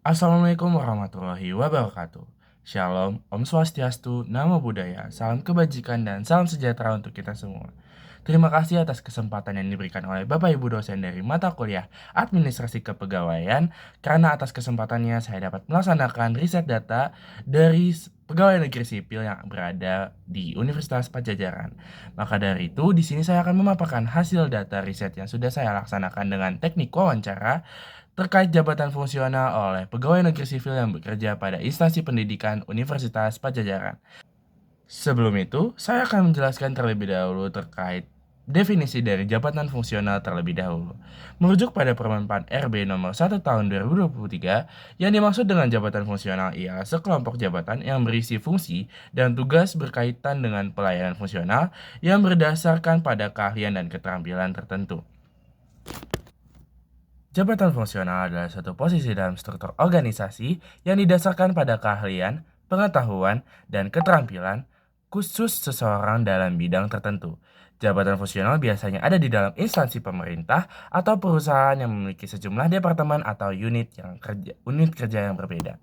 Assalamualaikum warahmatullahi wabarakatuh. Shalom, Om Swastiastu, Namo Buddhaya, salam kebajikan dan salam sejahtera untuk kita semua. Terima kasih atas kesempatan yang diberikan oleh Bapak Ibu dosen dari mata kuliah Administrasi Kepegawaian, karena atas kesempatannya saya dapat melaksanakan riset data dari pegawai negeri sipil yang berada di Universitas Pajajaran. Maka dari itu, di sini saya akan memaparkan hasil data riset yang sudah saya laksanakan dengan teknik wawancara terkait jabatan fungsional oleh pegawai negeri sipil yang bekerja pada instansi pendidikan Universitas Pajajaran. Sebelum itu, saya akan menjelaskan terlebih dahulu terkait definisi dari jabatan fungsional terlebih dahulu. Merujuk pada Permen-Pan RB nomor 1 tahun 2023, yang dimaksud dengan jabatan fungsional ialah sekelompok jabatan yang berisi fungsi dan tugas berkaitan dengan pelayanan fungsional yang berdasarkan pada keahlian dan keterampilan tertentu. Jabatan fungsional adalah suatu posisi dalam struktur organisasi yang didasarkan pada keahlian, pengetahuan, dan keterampilan khusus seseorang dalam bidang tertentu. Jabatan fungsional biasanya ada di dalam instansi pemerintah atau perusahaan yang memiliki sejumlah departemen atau unit kerja yang berbeda.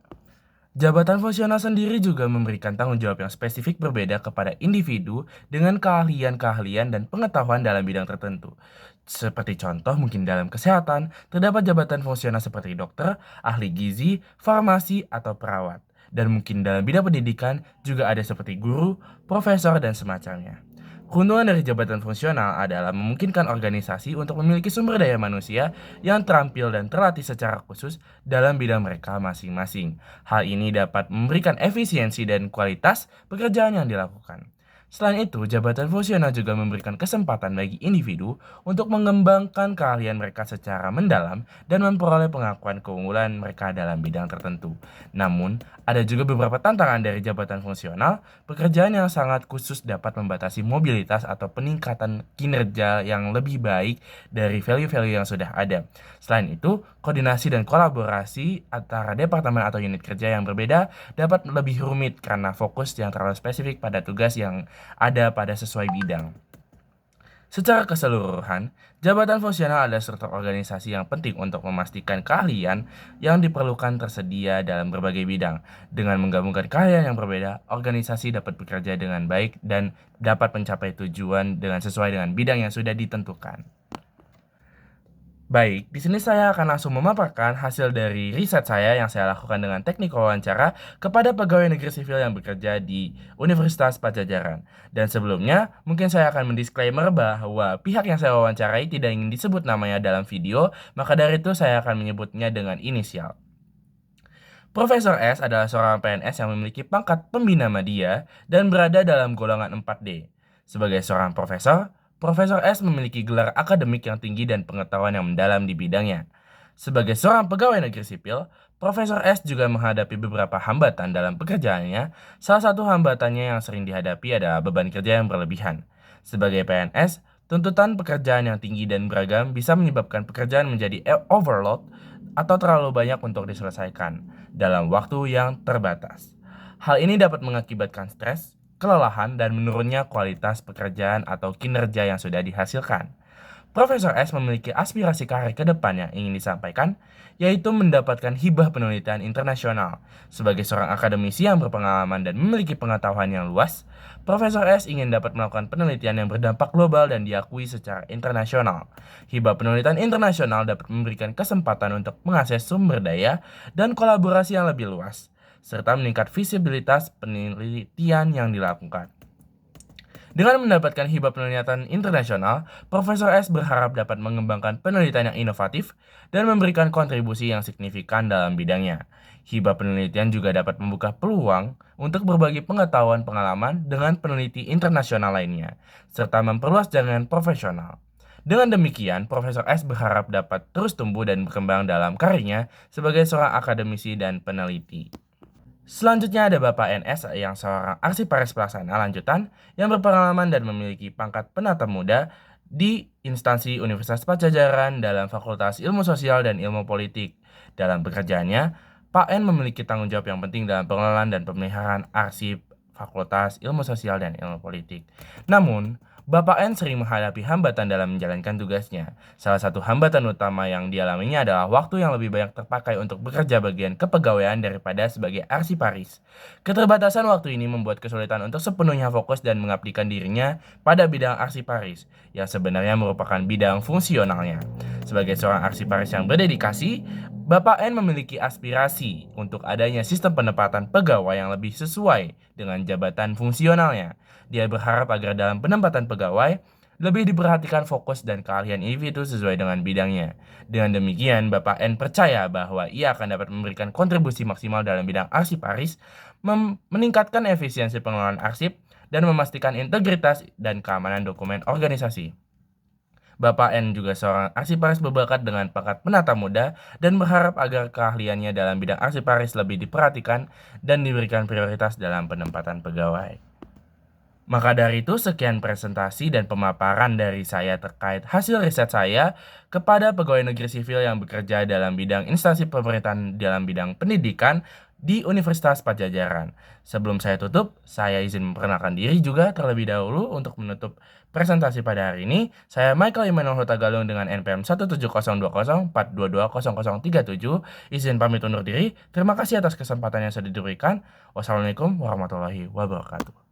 Jabatan fungsional sendiri juga memberikan tanggung jawab yang spesifik berbeda kepada individu dengan keahlian-keahlian dan pengetahuan dalam bidang tertentu. Seperti contoh mungkin dalam kesehatan, terdapat jabatan fungsional seperti dokter, ahli gizi, farmasi, atau perawat. Dan mungkin dalam bidang pendidikan juga ada seperti guru, profesor, dan semacamnya. Keuntungan dari jabatan fungsional adalah memungkinkan organisasi untuk memiliki sumber daya manusia yang terampil dan terlatih secara khusus dalam bidang mereka masing-masing. Hal ini dapat memberikan efisiensi dan kualitas pekerjaan yang dilakukan. Selain itu, jabatan fungsional juga memberikan kesempatan bagi individu untuk mengembangkan keahlian mereka secara mendalam dan memperoleh pengakuan keunggulan mereka dalam bidang tertentu. Namun, ada juga beberapa tantangan dari jabatan fungsional. Pekerjaan yang sangat khusus dapat membatasi mobilitas atau peningkatan kinerja yang lebih baik dari value-value yang sudah ada. Selain itu, koordinasi dan kolaborasi antara departemen atau unit kerja yang berbeda dapat lebih rumit karena fokus yang terlalu spesifik pada tugas yang ada pada sesuai bidang. Secara keseluruhan, jabatan fungsional adalah struktur organisasi yang penting untuk memastikan keahlian yang diperlukan tersedia dalam berbagai bidang. Dengan menggabungkan keahlian yang berbeda, organisasi dapat bekerja dengan baik dan dapat mencapai tujuan dengan sesuai dengan bidang yang sudah ditentukan. Baik, di sini saya akan langsung memaparkan hasil dari riset saya yang saya lakukan dengan teknik wawancara kepada pegawai negeri sipil yang bekerja di Universitas Pajajaran. Dan sebelumnya, mungkin saya akan mendisklaimer bahwa pihak yang saya wawancarai tidak ingin disebut namanya dalam video, maka dari itu saya akan menyebutnya dengan inisial. Profesor S adalah seorang PNS yang memiliki pangkat pembina media dan berada dalam golongan 4D. Sebagai seorang profesor, Profesor S memiliki gelar akademik yang tinggi dan pengetahuan yang mendalam di bidangnya. Sebagai seorang pegawai negeri sipil, Profesor S juga menghadapi beberapa hambatan dalam pekerjaannya. Salah satu hambatannya yang sering dihadapi adalah beban kerja yang berlebihan. Sebagai PNS, tuntutan pekerjaan yang tinggi dan beragam bisa menyebabkan pekerjaan menjadi overload atau terlalu banyak untuk diselesaikan dalam waktu yang terbatas. Hal ini dapat mengakibatkan stres, kelelahan, dan menurunnya kualitas pekerjaan atau kinerja yang sudah dihasilkan. Profesor S memiliki aspirasi karir ke depan yang ingin disampaikan, yaitu mendapatkan hibah penelitian internasional. Sebagai seorang akademisi yang berpengalaman dan memiliki pengetahuan yang luas, Profesor S ingin dapat melakukan penelitian yang berdampak global dan diakui secara internasional. Hibah penelitian internasional dapat memberikan kesempatan untuk mengakses sumber daya dan kolaborasi yang lebih luas, serta meningkat visibilitas penelitian yang dilakukan. Dengan mendapatkan hibah penelitian internasional, Profesor S berharap dapat mengembangkan penelitian yang inovatif dan memberikan kontribusi yang signifikan dalam bidangnya. Hibah penelitian juga dapat membuka peluang untuk berbagi pengetahuan pengalaman dengan peneliti internasional lainnya, serta memperluas jaringan profesional. Dengan demikian, Profesor S berharap dapat terus tumbuh dan berkembang dalam karirnya sebagai seorang akademisi dan peneliti. Selanjutnya ada Bapak NS yang seorang arsiparis pelaksana lanjutan yang berpengalaman dan memiliki pangkat penata muda di instansi Universitas Pajajaran dalam Fakultas Ilmu Sosial dan Ilmu Politik. Dalam pekerjaannya, Pak N memiliki tanggung jawab yang penting dalam pengelolaan dan pemeliharaan arsip Fakultas Ilmu Sosial dan Ilmu Politik. Namun, Bapak N sering menghadapi hambatan dalam menjalankan tugasnya. Salah satu hambatan utama yang dialaminya adalah waktu yang lebih banyak terpakai untuk bekerja bagian kepegawaian daripada sebagai arsiparis. Keterbatasan waktu ini membuat kesulitan untuk sepenuhnya fokus dan mengabdikan dirinya pada bidang arsiparis, yang sebenarnya merupakan bidang fungsionalnya. Sebagai seorang arsiparis yang berdedikasi, Bapak N memiliki aspirasi untuk adanya sistem penempatan pegawai yang lebih sesuai dengan jabatan fungsionalnya. Dia berharap agar dalam penempatan pegawai lebih diperhatikan fokus dan keahlian individu sesuai dengan bidangnya. Dengan demikian, Bapak N percaya bahwa ia akan dapat memberikan kontribusi maksimal dalam bidang arsiparis, meningkatkan efisiensi pengelolaan arsip, dan memastikan integritas dan keamanan dokumen organisasi. Bapak N juga seorang arsiparis berbakat dengan bakat penata muda dan berharap agar keahliannya dalam bidang arsiparis lebih diperhatikan dan diberikan prioritas dalam penempatan pegawai. Maka dari itu, sekian presentasi dan pemaparan dari saya terkait hasil riset saya kepada pegawai negeri sipil yang bekerja dalam bidang instansi pemerintahan dalam bidang pendidikan di Universitas Padjadjaran. Sebelum saya tutup, saya izin memperkenalkan diri juga terlebih dahulu untuk menutup presentasi pada hari ini. Saya Michael Immanuel Hutagalung dengan NPM 1702042200037. Izin pamit undur diri. Terima kasih atas kesempatan yang sudah diberikan. Wassalamualaikum warahmatullahi wabarakatuh.